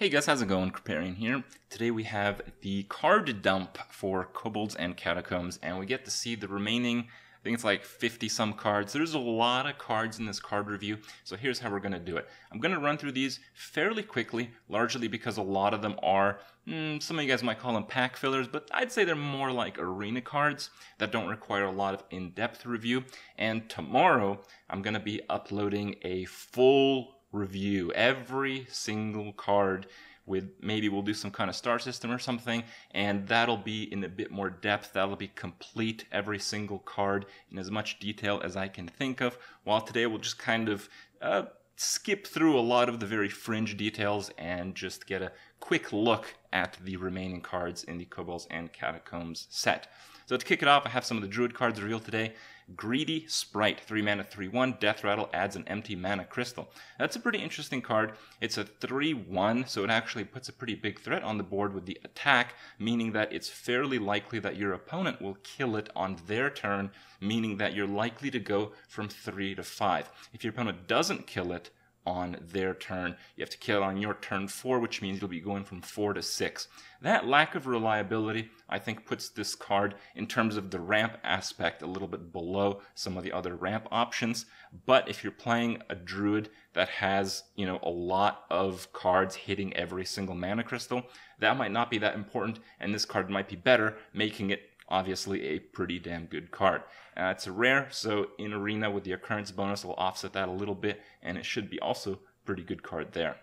Hey guys, how's it going? Kripparrian here. Today we have the card dump for Kobolds and Catacombs, and we get to see the remaining, I think it's like 50 some cards. There's a lot of cards in this card review, so here's how we're going to do it. I'm going to run through these fairly quickly, largely because a lot of them are, some of you guys might call them pack fillers, but I'd say they're more like arena cards that don't require a lot of in-depth review. And tomorrow, I'm going to be uploading a full review, every single card, with maybe we'll do some kind of star system or something, and that'll be in a bit more depth. That'll be complete, every single card in as much detail as I can think of, while today we'll just kind of skip through a lot of the very fringe details and just get a quick look at the remaining cards in the Kobolds and Catacombs set. So to kick it off, I have some of the Druid cards revealed today. Greedy Sprite, 3 mana, 3/1, Death Rattle, adds an empty mana crystal. That's a pretty interesting card. It's a 3/1, so it actually puts a pretty big threat on the board with the attack, meaning that it's fairly likely that your opponent will kill it on their turn, meaning that you're likely to go from 3 to 5. If your opponent doesn't kill it on their turn, you have to kill it on your turn 4, which means you'll be going from 4 to 6. That lack of reliability, I think, puts this card, in terms of the ramp aspect, a little bit below some of the other ramp options. But if you're playing a druid that has, a lot of cards hitting every single mana crystal, that might not be that important, and this card might be better, making it obviously a pretty damn good card. It's a rare, so in Arena with the occurrence bonus, will offset that a little bit, and it should be also a pretty good card there.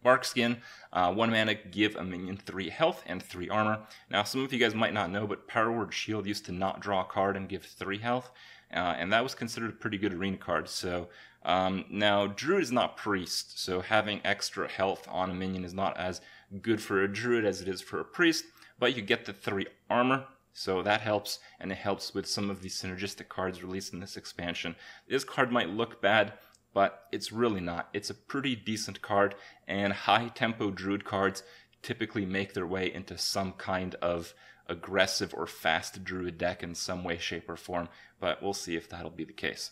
Bark Skin, 1 mana, give a minion 3 health and 3 armor. Now, some of you guys might not know, but Power Word Shield used to not draw a card and give 3 health, and that was considered a pretty good Arena card. So now, Druid is not Priest, so having extra health on a minion is not as good for a Druid as it is for a Priest, but you get the 3 armor, so that helps, and it helps with some of the synergistic cards released in this expansion. This card might look bad, but it's really not. It's a pretty decent card, and high-tempo Druid cards typically make their way into some kind of aggressive or fast Druid deck in some way, shape, or form, but we'll see if that'll be the case.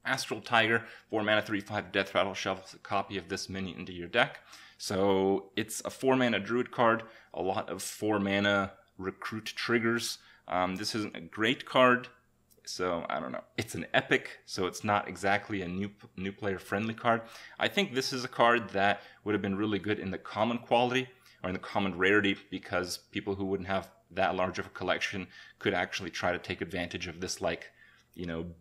Astral Tiger, 4 mana, 3/5, Death Rattle, shovels a copy of this minion into your deck. So it's a 4 mana Druid card, a lot of 4 mana recruit triggers. This isn't a great card, so I don't know. It's an epic, so it's not exactly a new player friendly card. I think this is a card that would have been really good in the common quality or in the common rarity, because people who wouldn't have that large of a collection could actually try to take advantage of this, like,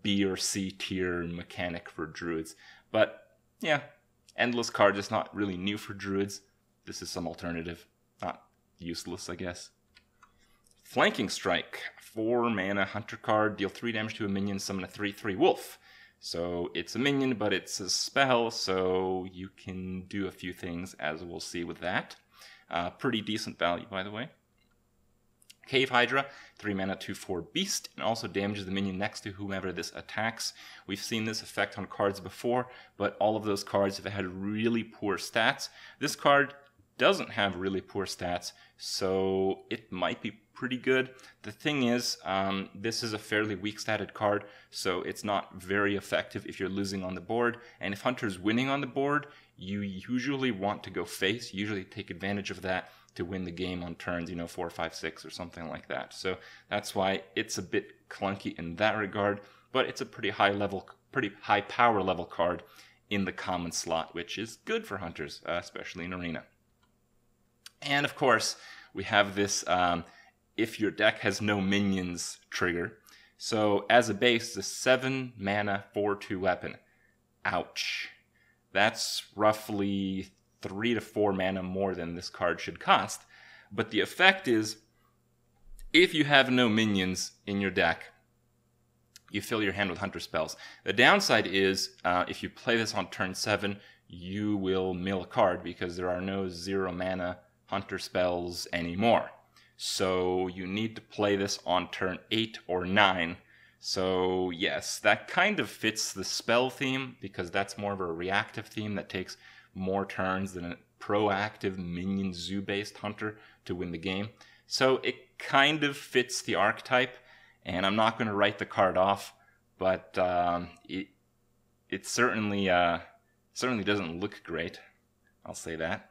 B or C tier mechanic for druids. But yeah, endless card is not really new for druids. This is some alternative. Not useless, I guess. Flanking Strike, 4 mana hunter card, deal 3 damage to a minion, summon a 3/3 wolf. So it's a minion, but it's a spell, so you can do a few things, as we'll see with that. Pretty decent value, by the way. Cave Hydra, 3 mana, 2/4 beast, and also damages the minion next to whomever this attacks. We've seen this effect on cards before, but all of those cards have had really poor stats. This card doesn't have really poor stats, so it might be pretty good. The thing is, this is a fairly weak statted card, so it's not very effective if you're losing on the board, and if Hunter's winning on the board, you usually want to go face, usually take advantage of that to win the game on turns, 4, 5, 6 or something like that. So that's why it's a bit clunky in that regard, but it's a pretty high power level card in the common slot, which is good for Hunters, especially in Arena. And of course, we have this if your deck has no minions trigger. So as a base, the 7 mana 4/2 weapon. Ouch. That's roughly 3 to 4 mana more than this card should cost. But the effect is, if you have no minions in your deck, you fill your hand with hunter spells. The downside is, if you play this on turn 7, you will mill a card, because there are no 0 mana hunter spells anymore. So you need to play this on turn 8 or 9. So yes, that kind of fits the spell theme, because that's more of a reactive theme that takes more turns than a proactive minion zoo-based hunter to win the game. So it kind of fits the archetype, and I'm not going to write the card off, but it certainly doesn't look great. I'll say that.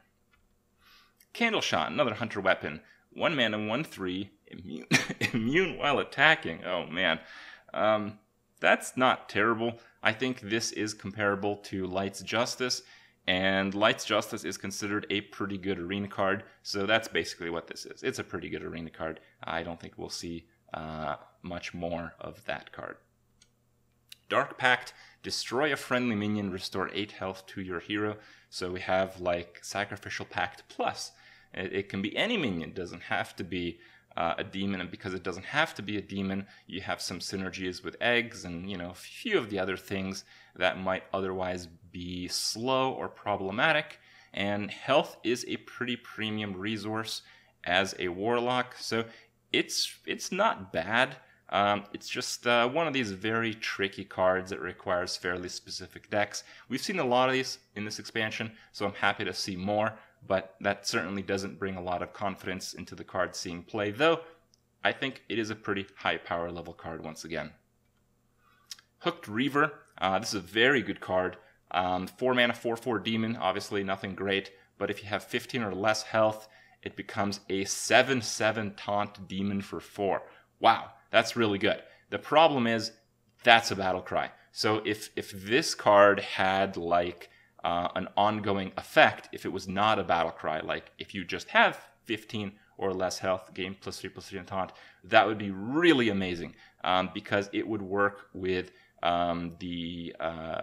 Candle Shot, another hunter weapon. 1 mana, 1/3, immune, immune while attacking. Oh man. That's not terrible. I think this is comparable to Light's Justice, and Light's Justice is considered a pretty good arena card, so that's basically what this is. It's a pretty good arena card. I don't think we'll see much more of that card. Dark Pact, destroy a friendly minion, restore 8 health to your hero. So we have like Sacrificial Pact Plus. It can be any minion, it doesn't have to be a demon, and because it doesn't have to be a demon, you have some synergies with eggs and, you know, a few of the other things that might otherwise be slow or problematic. And health is a pretty premium resource as a warlock, so it's not bad. It's just one of these very tricky cards that requires fairly specific decks. We've seen a lot of these in this expansion, so I'm happy to see more, but that certainly doesn't bring a lot of confidence into the card seeing play, though I think it is a pretty high power level card once again. Hooked Reaver, this is a very good card. 4 mana, 4/4 demon, obviously nothing great, but if you have 15 or less health, it becomes a 7/7 taunt demon for 4. Wow, that's really good. The problem is, that's a battle cry. So if this card had like an ongoing effect, if it was not a battle cry, like if you just have 15 or less health, gain +3/+3 and taunt, that would be really amazing, because it would work with the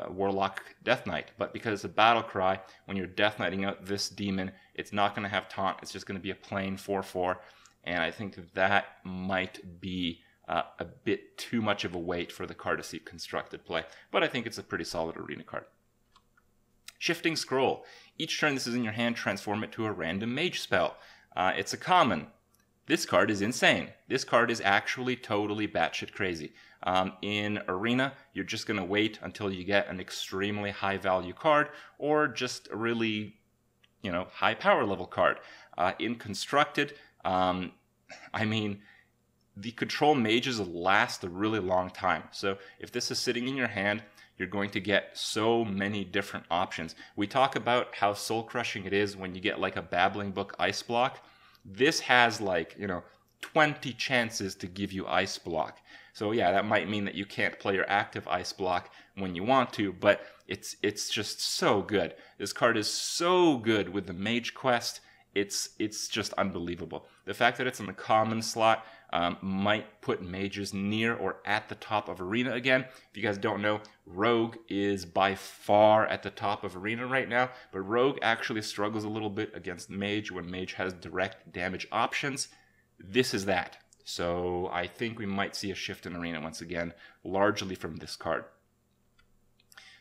Warlock Death Knight. But because it's a battle cry, when you're Death Knighting out this demon, it's not going to have taunt, it's just going to be a plain 4/4, and I think that might be a bit too much of a weight for the card to see constructed play, but I think it's a pretty solid arena card. Shifting Scroll. Each turn this is in your hand, transform it to a random mage spell. It's a common. This card is insane. This card is actually totally batshit crazy. In Arena, you're just going to wait until you get an extremely high value card, or just a really, you know, high power level card. In Constructed, I mean, the control mages last a really long time. So if this is sitting in your hand, you're going to get so many different options. We talk about how soul crushing it is when you get like a Babbling Book Ice Block. This has like, you know, 20 chances to give you Ice Block. So yeah, that might mean that you can't play your active Ice Block when you want to, but it's just so good. This card is so good with the Mage Quest. It's just unbelievable. The fact that it's in the common slot might put mages near or at the top of Arena again. If you guys don't know, Rogue is by far at the top of Arena right now, but Rogue actually struggles a little bit against Mage when Mage has direct damage options. This is that. So I think we might see a shift in Arena once again, largely from this card.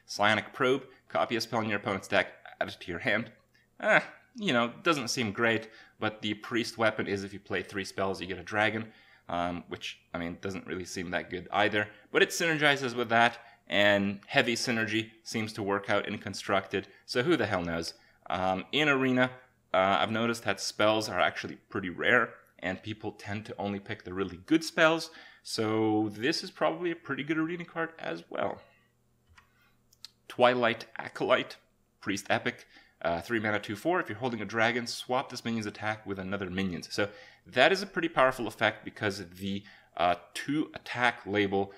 Psionic Probe, copy a spell in your opponent's deck, add it to your hand. You know, doesn't seem great, but the priest weapon is if you play 3 spells, you get a dragon, which, I mean, doesn't really seem that good either. But it synergizes with that, and heavy synergy seems to work out in Constructed, so who the hell knows. In Arena, I've noticed that spells are actually pretty rare, and people tend to only pick the really good spells, so this is probably a pretty good Arena card as well. Twilight Acolyte, Priest Epic. 3 mana, 2/4. If you're holding a dragon, swap this minion's attack with another minion. So that is a pretty powerful effect because the 2 attack label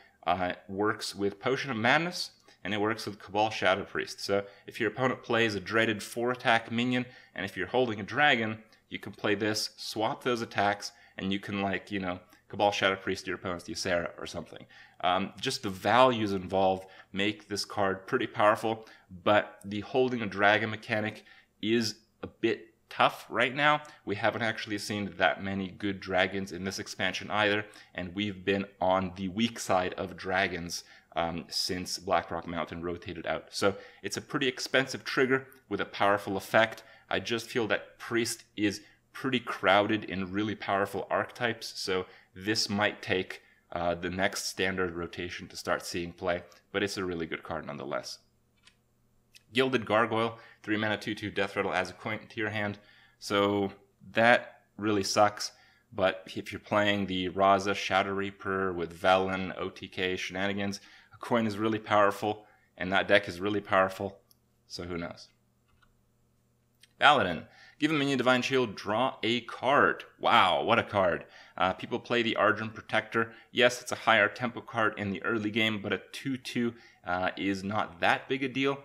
works with Potion of Madness, and it works with Cabal Shadow Priest. So if your opponent plays a dreaded 4 attack minion, and if you're holding a dragon, you can play this, swap those attacks, and you can, like, you know, Cabal Shadow Priest your opponent's Ysera or something. Just the values involved make this card pretty powerful, but the holding a dragon mechanic is a bit tough right now. We haven't actually seen that many good dragons in this expansion either, and we've been on the weak side of dragons since Blackrock Mountain rotated out. So it's a pretty expensive trigger with a powerful effect. I just feel that Priest is pretty crowded in really powerful archetypes, so this might take the next standard rotation to start seeing play, but it's a really good card nonetheless. Gilded Gargoyle, 3 mana, 2/2, Death Rattle, adds a coin to your hand, so that really sucks, but if you're playing the Raza Shadow Reaper with Velen, OTK shenanigans, a coin is really powerful, and that deck is really powerful, so who knows. Paladin. Give a minion Divine Shield, draw a card. Wow, what a card. People play the Ardent Protector. Yes, it's a higher tempo card in the early game, but a 2-2 is not that big a deal.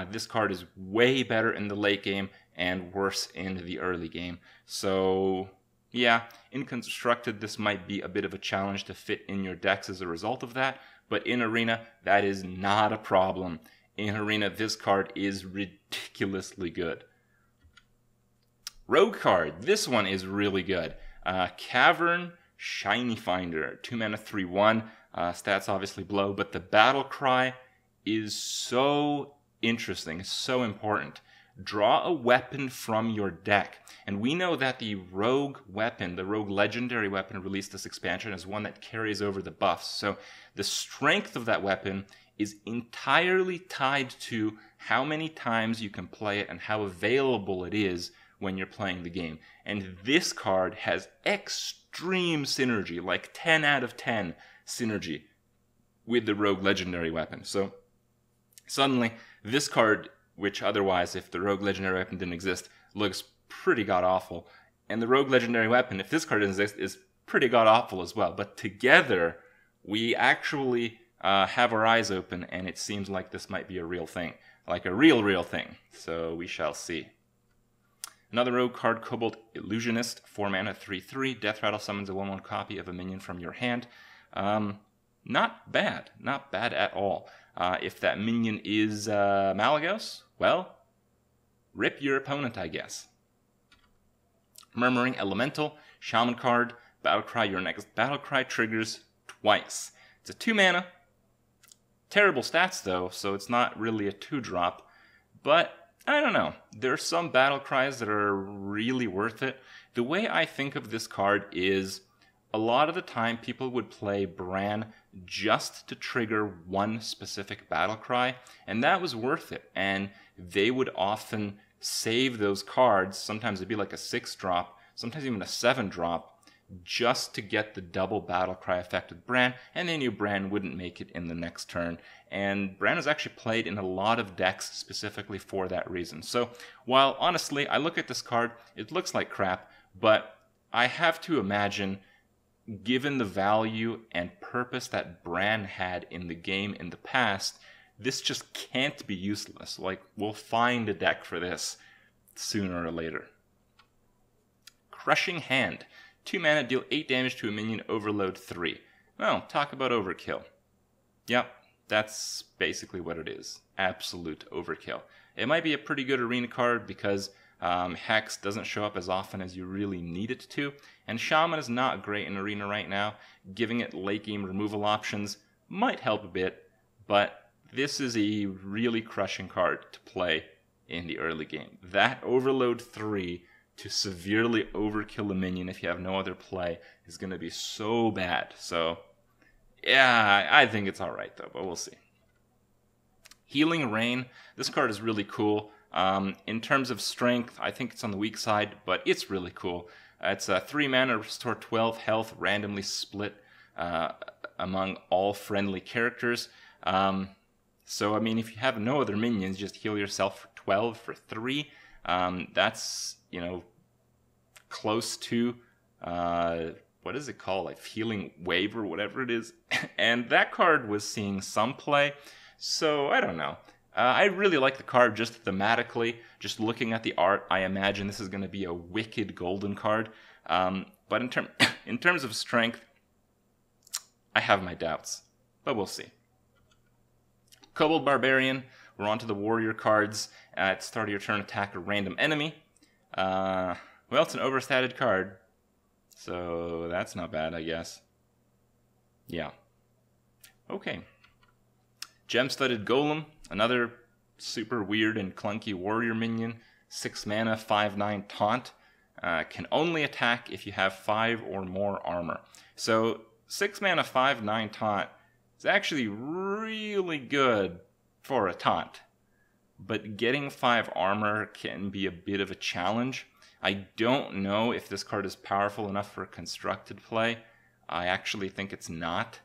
This card is way better in the late game and worse in the early game. So, yeah, in Constructed, this might be a bit of a challenge to fit in your decks as a result of that, but in Arena, that is not a problem. In Arena, this card is ridiculously good. Rogue card. This one is really good. Cavern Shiny Finder. 2 mana, 3/1. Stats obviously blow, but the battle cry is so interesting, so important. Draw a weapon from your deck. And we know that the rogue weapon, the rogue legendary weapon released this expansion, is one that carries over the buffs. So the strength of that weapon is entirely tied to how many times you can play it and how available it is when you're playing the game. And this card has extreme synergy, like 10 out of 10 synergy with the rogue legendary weapon. So suddenly, this card, which otherwise, if the rogue legendary weapon didn't exist, looks pretty god-awful. And the rogue legendary weapon, if this card didn't exist, is pretty god-awful as well. But together, we actually have our eyes open, and it seems like this might be a real thing. Like a real thing. So we shall see. Another rogue card, Kobold Illusionist, 4 mana, 3/3. Death Rattle summons a 1/1 copy of a minion from your hand. Not bad at all. If that minion is Malagos, well, rip your opponent, I guess. Murmuring Elemental, Shaman card, Battlecry. Your next Battlecry triggers twice. It's a 2 mana. Terrible stats though, so it's not really a 2-drop, but I don't know. There are some battle cries that are really worth it. The way I think of this card is a lot of the time people would play Bran just to trigger one specific battle cry, and that was worth it. And they would often save those cards. Sometimes it'd be like a 6-drop, sometimes even a 7-drop, just to get the double battle cry effect with Bran, and they knew Bran wouldn't make it in the next turn. And Bran was actually played in a lot of decks specifically for that reason. So while honestly I look at this card, it looks like crap, but I have to imagine, given the value and purpose that Bran had in the game in the past, this just can't be useless. Like, we'll find a deck for this sooner or later. Crushing Hand. 2 mana, deal 8 damage to a minion, overload 3. Well, talk about overkill. Yep, that's basically what it is. Absolute overkill. It might be a pretty good arena card because Hex doesn't show up as often as you really need it to, and Shaman is not great in arena right now. Giving it late game removal options might help a bit, but this is a really crushing card to play in the early game. That overload 3 to severely overkill a minion if you have no other play is going to be so bad. So, yeah, I think it's alright though, but we'll see. Healing Rain. This card is really cool. In terms of strength, I think it's on the weak side, but it's really cool. It's a 3 mana, restore 12 health, randomly split among all friendly characters. So, I mean, if you have no other minions, just heal yourself for 12 for 3. That's, you know, close to, what is it called? Like Healing Wave or whatever it is. And that card was seeing some play. So, I don't know. I really like the card just thematically. Just looking at the art, I imagine this is going to be a wicked golden card. But in terms of strength, I have my doubts. But we'll see. Kobold Barbarian. We're on to the warrior cards. At the start of your turn, attack a random enemy. Well, it's an overstated card. So that's not bad, I guess. Yeah. Okay. Gem-Studded Golem. Another super weird and clunky warrior minion. 6 mana, 5/9 taunt. Can only attack if you have 5 or more armor. So 6 mana, 5/9 taunt is actually really good for a taunt. But getting 5 armor can be a bit of a challenge. I don't know if this card is powerful enough for constructed play. I actually think it's not.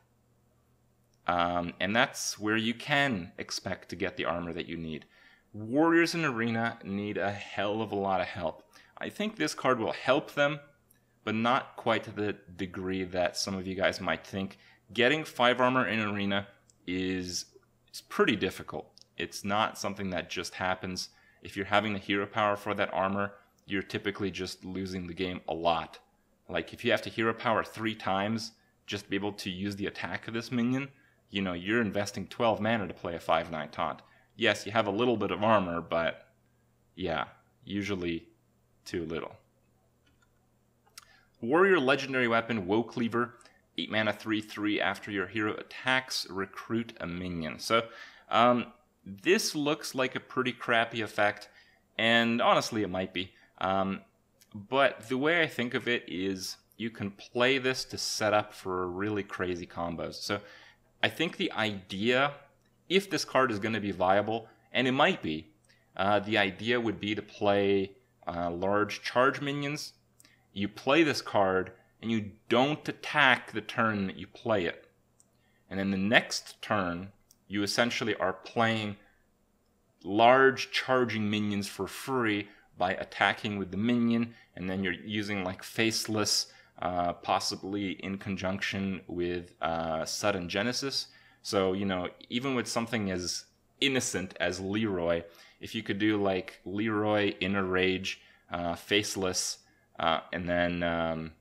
And that's where you can expect to get the armor that you need. Warriors in Arena need a hell of a lot of help. I think this card will help them, but not quite to the degree that some of you guys might think. Getting 5 armor in Arena is pretty difficult. It's not something that just happens. If you're having the hero power for that armor, you're typically just losing the game a lot. Like, if you have to hero power 3 times just to be able to use the attack of this minion, you know, you're investing 12 mana to play a 5/9 taunt. Yes, you have a little bit of armor, but yeah, usually too little. Warrior legendary weapon, Woe Cleaver, 8 mana 3/3. After your hero attacks, recruit a minion. So this looks like a pretty crappy effect, and honestly it might be. But the way I think of it is you can play this to set up for really crazy combos. So I think the idea, if this card is going to be viable, and it might be, the idea would be to play large charge minions. You play this card, and you don't attack the turn that you play it. And then the next turn, you essentially are playing large charging minions for free by attacking with the minion, and then you're using like Faceless, possibly in conjunction with Sudden Genesis. So, you know, even with something as innocent as Leroy, if you could do like Leroy, Inner Rage, Faceless, and then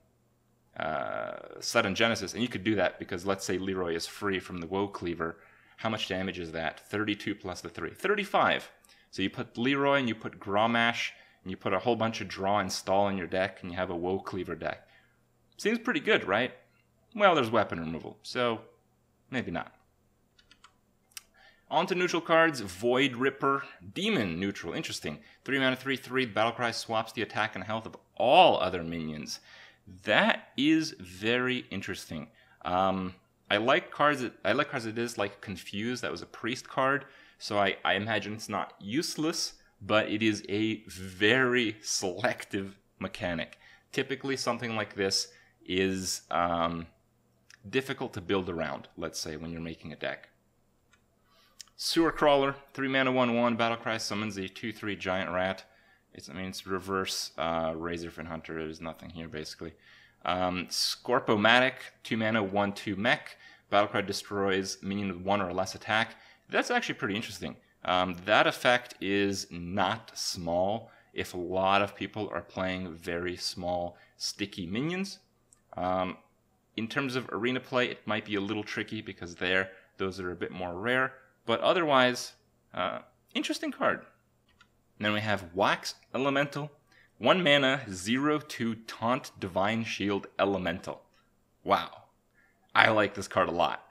Sudden Genesis, and you could do that because let's say Leroy is free from the Woe Cleaver. How much damage is that? 32 plus the 3. 35. So you put Leroy and you put Grommash, and you put a whole bunch of draw and stall in your deck, and you have a Woe Cleaver deck. Seems pretty good, right? Well, there's weapon removal, so maybe not. On to neutral cards. Void Ripper, Demon, neutral. Interesting. 3 mana 3/3. Battlecry swaps the attack and health of all other minions. That is very interesting. I like cards that is like Confused. That was a priest card, so I imagine it's not useless, but it is a very selective mechanic. Typically, something like this is difficult to build around, let's say, when you're making a deck. Sewer Crawler, 3 mana 1/1. Battlecry summons a 2/3 giant rat. It's reverse Razorfin Hunter. There's nothing here, basically. Scorpomatic, 2 mana 1/2 mech. Battlecry destroys minion with 1 or less attack. That's actually pretty interesting. That effect is not small if a lot of people are playing very small, sticky minions. In terms of arena play, it might be a little tricky because those are a bit more rare. But otherwise, interesting card. And then we have Wax Elemental. 1 mana, 0/2 Taunt Divine Shield Elemental. Wow. I like this card a lot.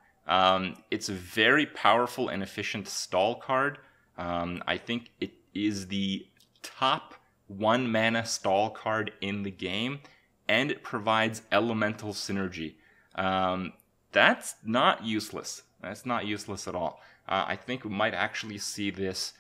It's a very powerful and efficient stall card. I think it is the top 1 mana stall card in the game, and it provides elemental synergy. That's not useless. That's not useless at all. I think we might actually see this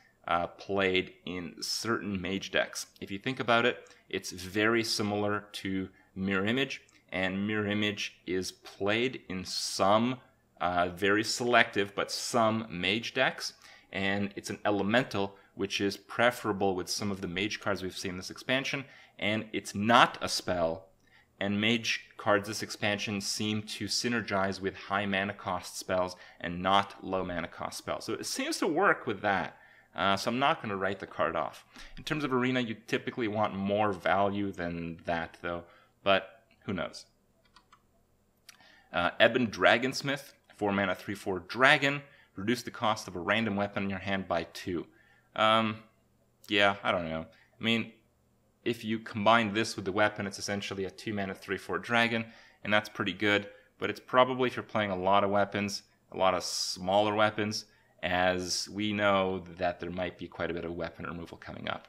played in certain mage decks. If you think about it, it's very similar to Mirror Image, and Mirror Image is played in some very selective, but some mage decks, and it's an elemental, which is preferable with some of the mage cards we've seen in this expansion, and it's not a spell, and mage cards this expansion seem to synergize with high mana cost spells and not low mana cost spells. So it seems to work with that. So I'm not going to write the card off. In terms of arena, you typically want more value than that, though, but who knows. Ebon Dragonsmith, 4 mana 3/4 dragon. Reduce the cost of a random weapon in your hand by 2. Yeah, I don't know. I mean, if you combine this with the weapon, it's essentially a 2 mana 3/4 dragon, and that's pretty good. But it's probably, if you're playing a lot of weapons, a lot of smaller weapons, as we know that there might be quite a bit of weapon removal coming up.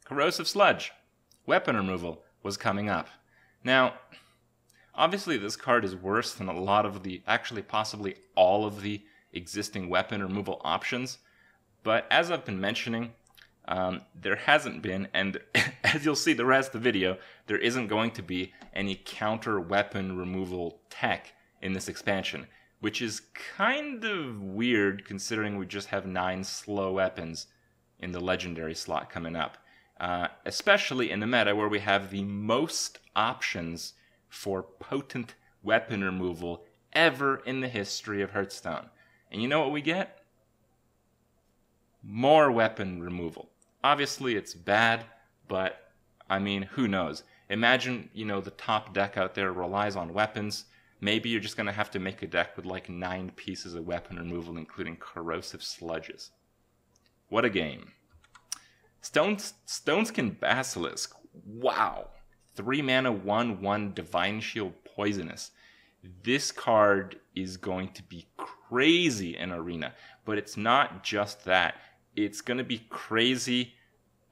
Corrosive Sludge, weapon removal was coming up. Now, obviously this card is worse than a lot of the, actually possibly all of the existing weapon removal options, but as I've been mentioning, there hasn't been, and as you'll see the rest of the video, there isn't going to be any counter weapon removal tech in this expansion. which is kind of weird considering we just have 9 slow weapons in the legendary slot coming up. Especially in the meta where we have the most options for potent weapon removal ever in the history of Hearthstone. And you know what we get? More weapon removal. Obviously it's bad, but I mean, who knows? Imagine, the top deck out there relies on weapons. Maybe you're just going to have to make a deck with like 9 pieces of weapon removal, including corrosive sludges. What a game. Stoneskin Basilisk. Wow. 3 mana, 1/1 Divine Shield Poisonous. This card is going to be crazy in Arena, but it's not just that. It's going to be crazy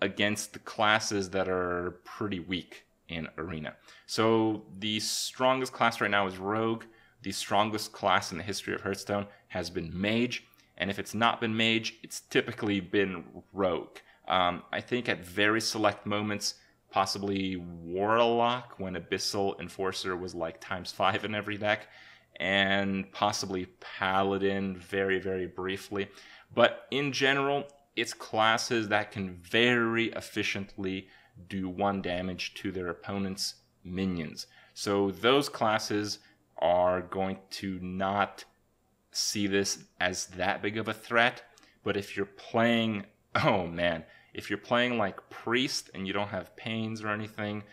against the classes that are pretty weak in Arena. So the strongest class right now is Rogue. The strongest class in the history of Hearthstone has been Mage, and if it's not been Mage, it's typically been Rogue. I think at very select moments, possibly Warlock when Abyssal Enforcer was like ×5 in every deck, and possibly Paladin very, very briefly. But in general, it's classes that can very efficiently do 1 damage to their opponent's minions. So those classes are going to not see this as that big of a threat. But if you're playing, oh man, if you're playing like Priest and you don't have Pains or anything,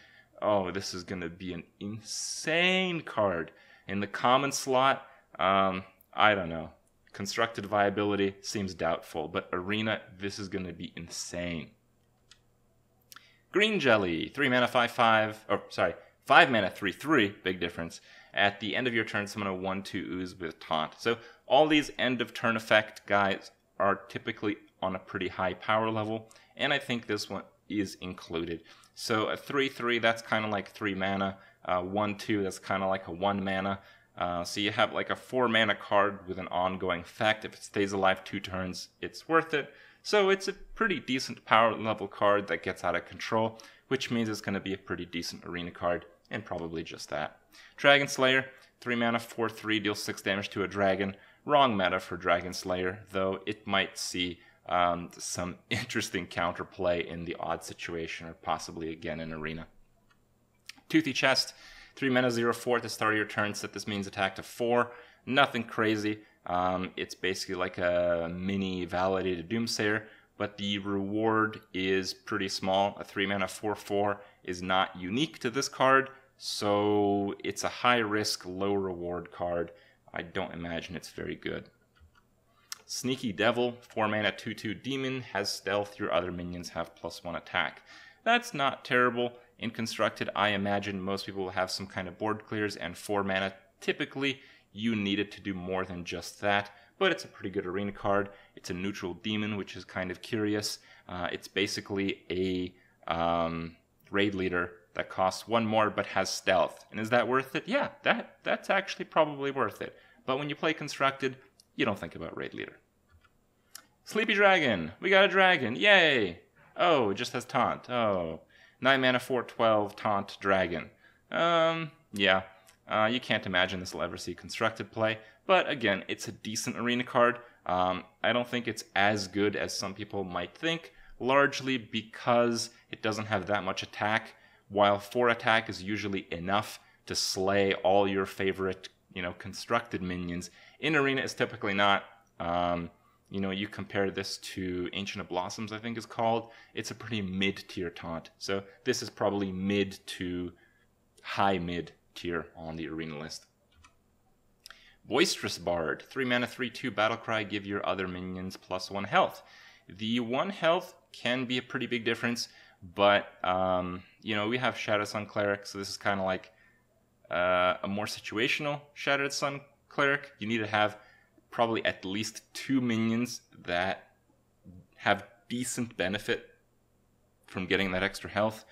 oh, this is going to be an insane card. In the common slot, I don't know. Constructed viability seems doubtful, but Arena, this is going to be insane. Green Jelly, 3 mana 5/5, 5 mana 3/3, big difference. At the end of your turn, summon a 1/2 ooze with Taunt. So all these end of turn effect guys are typically on a pretty high power level, and I think this one is included. So a 3/3, that's kind of like 3 mana. 1/2, that's kind of like a 1 mana. So you have like a 4 mana card with an ongoing effect. If it stays alive 2 turns, it's worth it. So it's a pretty decent power level card that gets out of control, which means it's going to be a pretty decent Arena card, and probably just that. Dragon Slayer, 3 mana 4/3, deals 6 damage to a dragon. Wrong meta for Dragon Slayer, though it might see some interesting counterplay in the odd situation, or possibly again in Arena. Toothy Chest, 3 mana 0/4 at the start of your turn, set this means attack to 4. Nothing crazy. It's basically like a mini validated Doomsayer, but the reward is pretty small. A 3 mana 4/4 is not unique to this card, so it's a high risk, low reward card. I don't imagine it's very good. Sneaky Devil, 4 mana 2/2 demon, has stealth. Your other minions have +1 attack. That's not terrible. In Constructed, I imagine most people will have some kind of board clears, and 4 mana, typically, you need it to do more than just that, but it's a pretty good Arena card. It's a neutral demon, which is kind of curious. It's basically a raid leader that costs 1 more but has stealth. And is that worth it? Yeah, that's actually probably worth it. But when you play Constructed, you don't think about raid leader. Sleepy Dragon. We got a dragon. Yay! Oh, it just has Taunt. Oh. 9 mana 4/12 Taunt Dragon. Yeah. You can't imagine this will ever see Constructed play. But again, it's a decent Arena card. I don't think it's as good as some people might think, largely because it doesn't have that much attack. While 4 attack is usually enough to slay all your favorite, constructed minions, in Arena it's typically not. You compare this to Ancient of Blossoms, I think is called. It's a pretty mid-tier taunt. So this is probably mid to high mid tier on the Arena list. Boisterous Bard, 3 mana 3/2 Battlecry, give your other minions +1 health. The 1 health can be a pretty big difference, but we have Shattered Sun Cleric, so this is kind of like a more situational Shattered Sun Cleric. You need to have probably at least 2 minions that have decent benefit from getting that extra health.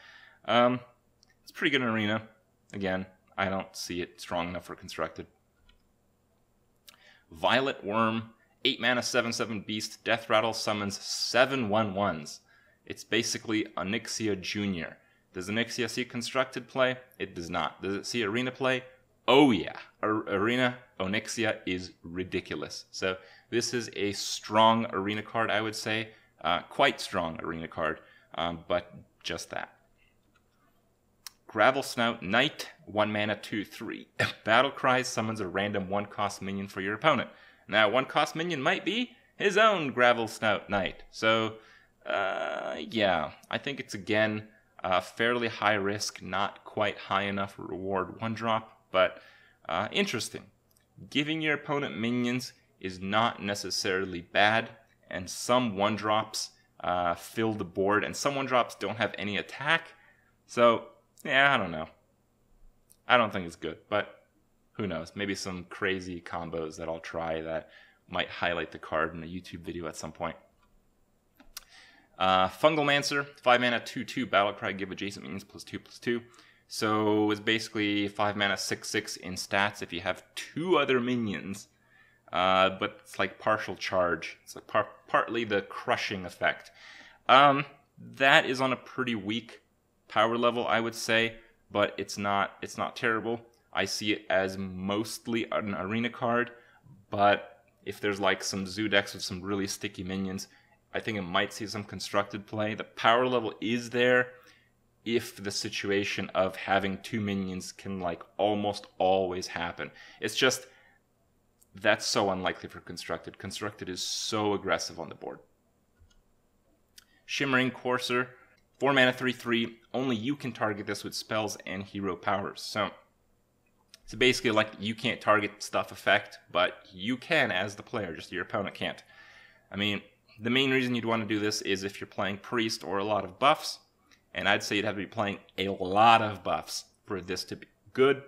It's pretty good in Arena. Again, I don't see it strong enough for Constructed. Violet Worm, 8 mana 7/7 beast, Death Rattle, summons 7 1/1s. It's basically Onyxia Jr. Does Onyxia see Constructed play? It does not. Does it see Arena play? Oh yeah, Arena Onyxia is ridiculous. So this is a strong arena card, I would say. Quite strong arena card, but just that. Gravel Snout Knight, 1 mana, 2/3. Battle Cry summons a random 1-cost minion for your opponent. Now, 1-cost minion might be his own Gravel Snout Knight. So, yeah, I think it's, again, fairly high risk, not quite high enough reward 1-drop, but interesting. Giving your opponent minions is not necessarily bad, and some 1-drops fill the board, and some 1-drops don't have any attack. So, yeah, I don't know. I don't think it's good, but who knows? Maybe some crazy combos that I'll try that might highlight the card in a YouTube video at some point. Fungalmancer, 5 mana, 2/2, Battlecry, give adjacent minions +2/+2. So it's basically 5 mana, 6/6 in stats if you have 2 other minions. But it's like partial charge. It's like partly the crushing effect. That is on a pretty weak power level, I would say, but it's not terrible. I see it as mostly an arena card, but if there's like some zoo decks with some really sticky minions, I think it might see some constructed play. The power level is there if the situation of having 2 minions can like almost always happen. It's just that's so unlikely for constructed. Constructed is so aggressive on the board. Shimmering Courser, 4 mana, 3/3. Only you can target this with spells and hero powers. So it's basically like you can't target stuff effect, but you can as the player, just your opponent can't. I mean, the main reason you'd want to do this is if you're playing Priest or a lot of buffs, and I'd say you'd have to be playing a lot of buffs for this to be good.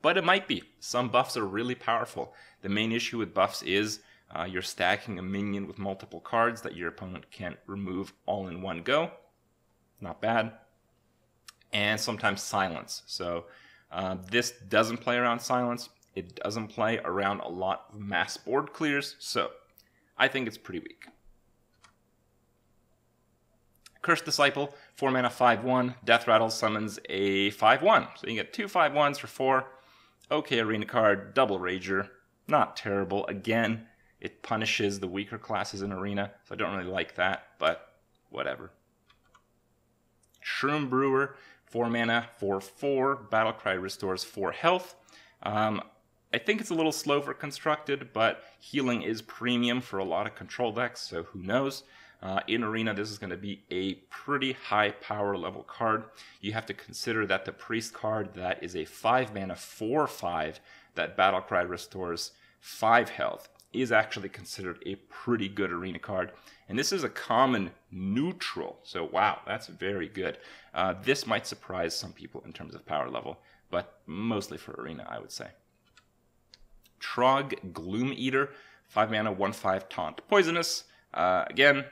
But it might be. Some buffs are really powerful. The main issue with buffs is you're stacking a minion with multiple cards that your opponent can't remove all in one go. Not bad. And sometimes silence. So this doesn't play around silence. It doesn't play around a lot of mass board clears. So I think it's pretty weak. Cursed Disciple, 4 mana, 5/1. Death Rattle summons a 5/1. So you get 2 5/1s for 4. Okay, arena card, double Rager. Not terrible. Again, it punishes the weaker classes in arena, so I don't really like that, but whatever. Shroom Brewer, 4 mana, 4/4. Battlecry restores 4 health. I think it's a little slow for constructed, but healing is premium for a lot of control decks, so who knows. In Arena, this is going to be a pretty high power level card. You have to consider that the Priest card that is a 5 mana 4/5 that Battlecry restores 5 health is actually considered a pretty good Arena card. And this is a common neutral, so wow, that's very good. This might surprise some people in terms of power level, but mostly for Arena, I would say. Trog Gloom Eater, 5 mana 1/5 Taunt Poisonous. Again,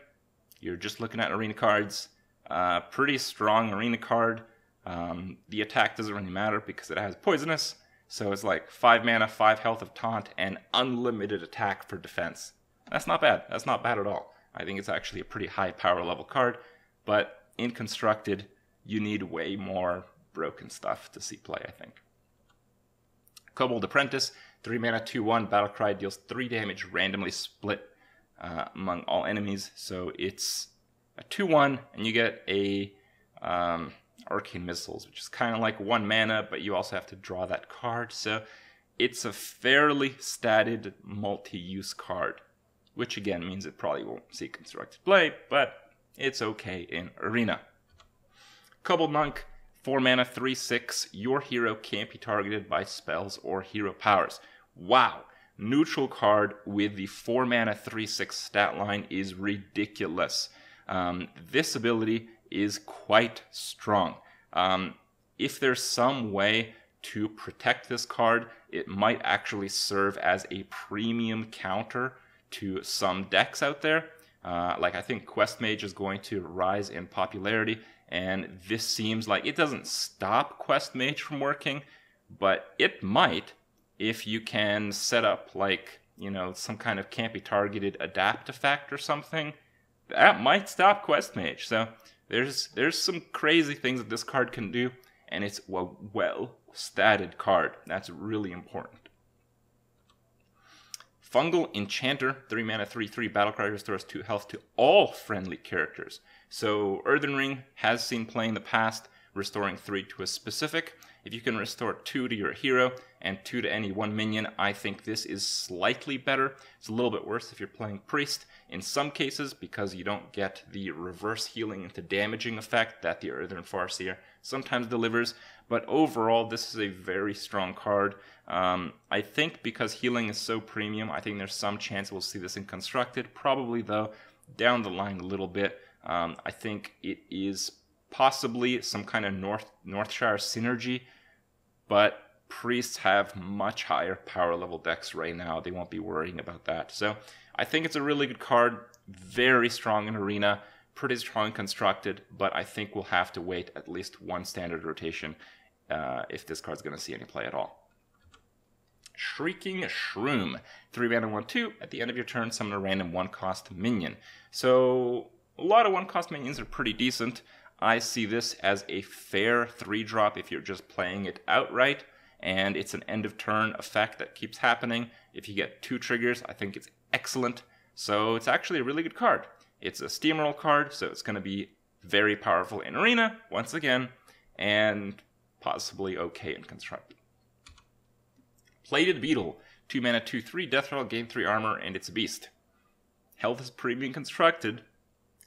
you're just looking at arena cards. Pretty strong arena card. The attack doesn't really matter because it has Poisonous. So it's like 5 mana, 5 health of Taunt, and unlimited attack for defense. That's not bad. That's not bad at all. I think it's actually a pretty high power level card. But in Constructed, you need way more broken stuff to see play, I think. Kobold Apprentice, 3 mana, 2/1. Battlecry deals 3 damage, randomly split among all enemies. So it's a 2/1, and you get a Arcane Missiles, which is kind of like 1 mana, but you also have to draw that card. So it's a fairly statted multi-use card, which again means it probably won't see constructed play, but it's okay in Arena. Kobold Monk, 4 mana, 3/6. Your hero can't be targeted by spells or hero powers. Wow. Neutral card with the 4 mana 3/6 stat line is ridiculous. This ability is quite strong. If there's some way to protect this card, it might actually serve as a premium counter to some decks out there. Like I think Quest Mage is going to rise in popularity, and this seems like it doesn't stop Quest Mage from working, but it might if you can set up like, you know, some kind of can't be targeted adapt effect or something. That might stop Quest Mage. So there's some crazy things that this card can do, and it's well statted card. That's really important. Fungal Enchanter, 3 mana, 3/3 battlecry, restores 2 health to all friendly characters. So Earthen Ring has seen play in the past, restoring 3 to a specific. If you can restore 2 to your hero and 2 to any one minion, I think this is slightly better. It's a little bit worse if you're playing Priest in some cases because you don't get the reverse healing into damaging effect that the Earthen Farseer sometimes delivers. But overall, this is a very strong card. I think because healing is so premium, I think there's some chance we'll see this in Constructed. Probably, though, down the line a little bit. I think it is possibly some kind of Northshire synergy, but Priests have much higher power level decks right now. They won't be worrying about that. So I think it's a really good card, very strong in Arena, pretty strong Constructed, but I think we'll have to wait at least one standard rotation if this card's going to see any play at all. Shrieking Shroom, 3 mana, 1/2. At the end of your turn, summon a random 1-cost minion. So a lot of 1-cost minions are pretty decent. I see this as a fair 3-drop if you're just playing it outright, and it's an end-of-turn effect that keeps happening. If you get 2 triggers, I think it's excellent. So it's actually a really good card. It's a steamroll card, so it's going to be very powerful in Arena, once again, and possibly okay in Constructed. Plated Beetle, 2 mana, 2/3, death roll, gain 3 armor, and it's a beast. Health is premium Constructed.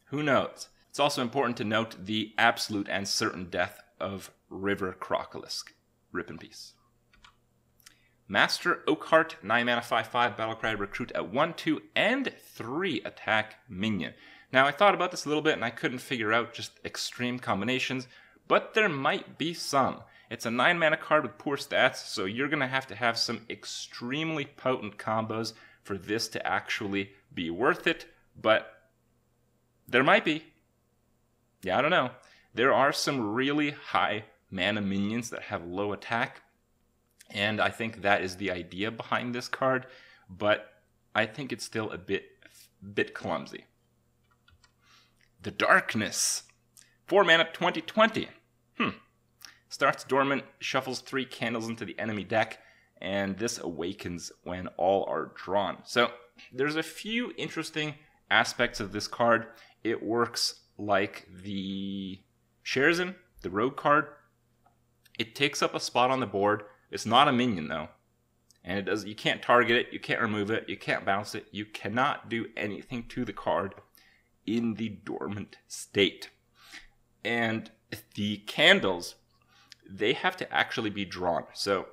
Who knows? It's also important to note the absolute and certain death of River Crocolisk. Rip in peace. Master Oakheart, 9 mana, 5/5, battlecry, recruit at 1, 2, and 3 attack minion. Now, I thought about this a little bit and I couldn't figure out just extreme combinations, but there might be some. It's a 9 mana card with poor stats, so you're going to have some extremely potent combos for this to actually be worth it, but there might be. Yeah, I don't know. There are some really high mana minions that have low attack, and I think that is the idea behind this card, but I think it's still a bit clumsy. The Darkness, 4 mana, 20/20. Starts dormant, shuffles 3 candles into the enemy deck, and this awakens when all are drawn. So there's a few interesting aspects of this card. It works like the Sherzin, the rogue card. It takes up a spot on the board. It's not a minion though. And you can't target it, you can't remove it, you can't bounce it, you cannot do anything to the card in the dormant state. And the candles, they have to actually be drawn. So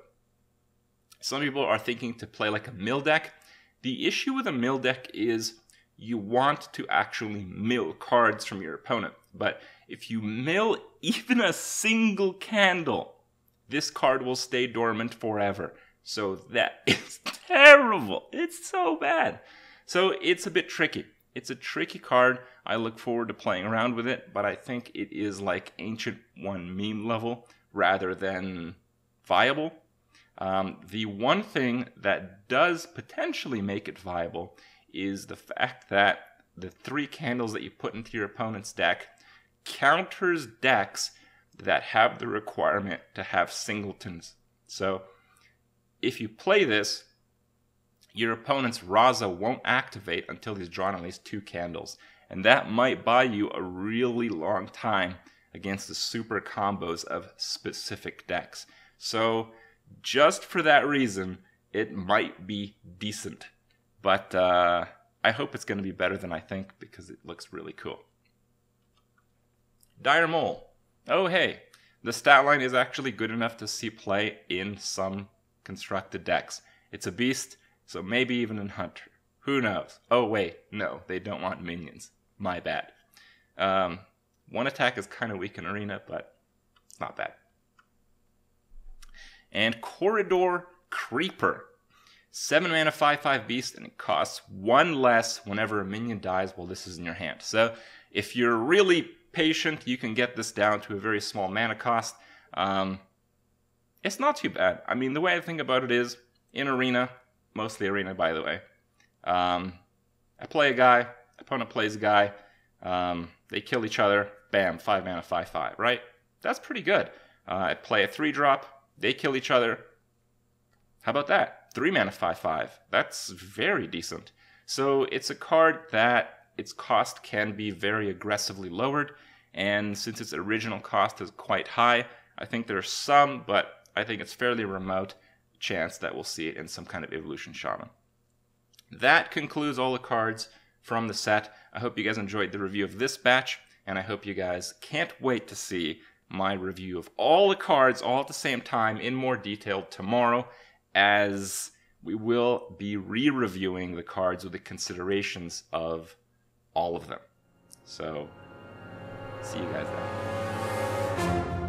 some people are thinking to play like a mill deck. The issue with a mill deck is you want to actually mill cards from your opponent. But if you mill even a single candle, this card will stay dormant forever. So that is terrible. It's so bad. So it's a bit tricky. It's a tricky card. I look forward to playing around with it, but I think it is like Ancient One meme level rather than viable. The one thing that does potentially make it viable is the fact that the 3 candles that you put into your opponent's deck counters decks that have the requirement to have singletons. So if you play this, your opponent's Raza won't activate until he's drawn at least 2 candles. And that might buy you a really long time against the super combos of specific decks. So just for that reason, it might be decent. But I hope it's going to be better than I think because it looks really cool. Dire Mole. Oh hey, the stat line is actually good enough to see play in some constructed decks. It's a beast, so maybe even in Hunter. Who knows? Oh wait, no, they don't want minions. My bad. 1 attack is kind of weak in Arena, but it's not bad. And Corridor Creeper. 7 mana, 5/5 beast, and it costs 1 less whenever a minion dies while this is in your hand. So if you're really patient, you can get this down to a very small mana cost. It's not too bad. I mean, the way I think about it is, in Arena, mostly Arena by the way, I play a guy, opponent plays a guy, they kill each other, bam, 5 mana, 5/5, right? That's pretty good. I play a 3-drop, They kill each other. How about that? 3 mana 5/5. That's very decent. So it's a card that its cost can be very aggressively lowered, and since its original cost is quite high, I think there's some, but I think it's fairly remote chance that we'll see it in some kind of Evolution Shaman. That concludes all the cards from the set. I hope you guys enjoyed the review of this batch, and I hope you guys can't wait to see my review of all the cards all at the same time in more detail tomorrow, as we will be re-reviewing the cards with the considerations of all of them. So, see you guys then.